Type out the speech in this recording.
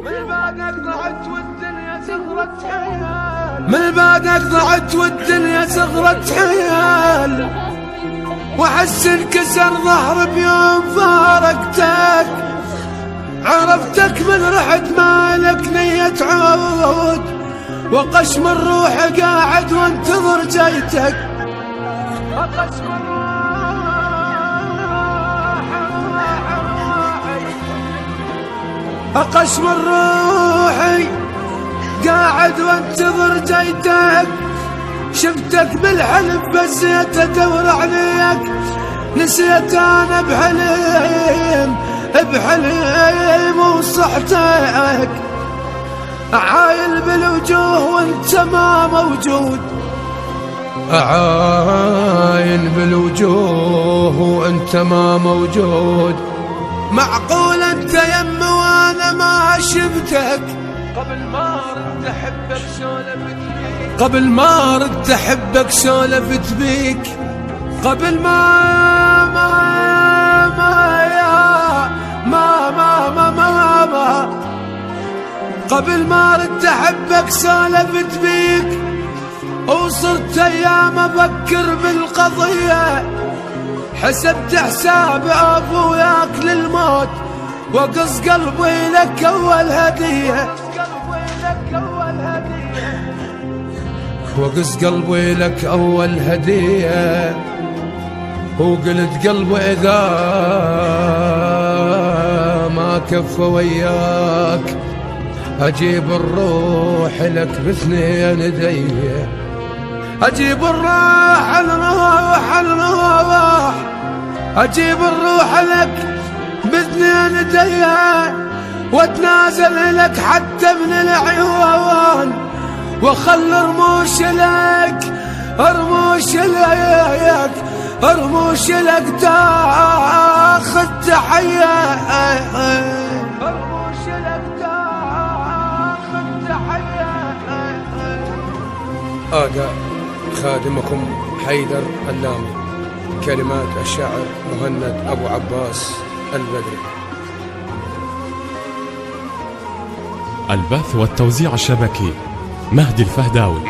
من بعدك ضعت والدنيا صغرت حيال، من بعدك ضعت والدنيا صغرت حيال، وحس انكسر ظهر بيوم فارقتك. عرفتك من رحت مالك نية عود، وقشم الروح قاعد وانتظر جيتك. قشم الروح قاعد وانتظر جيتك. شفتك بالحلم فزيت ادور عليك، نسيت انا بحلم وصحتك. عايل بالوجوه وانت ما موجود، عاين بالوجوه وانت ما موجود. معقول انت يم وانا ما شفتك؟ قبل ما ردت احبك سولفت بيك، قبل ما ردت احبك سولفت بيك. قبل ما قبل ما ردت احبك سولفت بيك. وصرت ايام افكر بالقضية، حسبت حساب ابوياك للموت، وقص قلبي لك اول هدية، وقص قلبي لك اول هدية. وقلت قلبي اذا ما كفى وياك، اجيب الروح لك باثنين يديه. اجيب الروح اجيب الروح لك باثنين يديه، واتنازل لك حتى من العيون، وخل رموش لك تاخذ تحية، رموش لك تاخذ تحية. أداء خادمكم حيدر اللامي، كلمات الشاعر مهند أبو عباس البدري. البث والتوزيع الشبكي مهدي الفهداوي.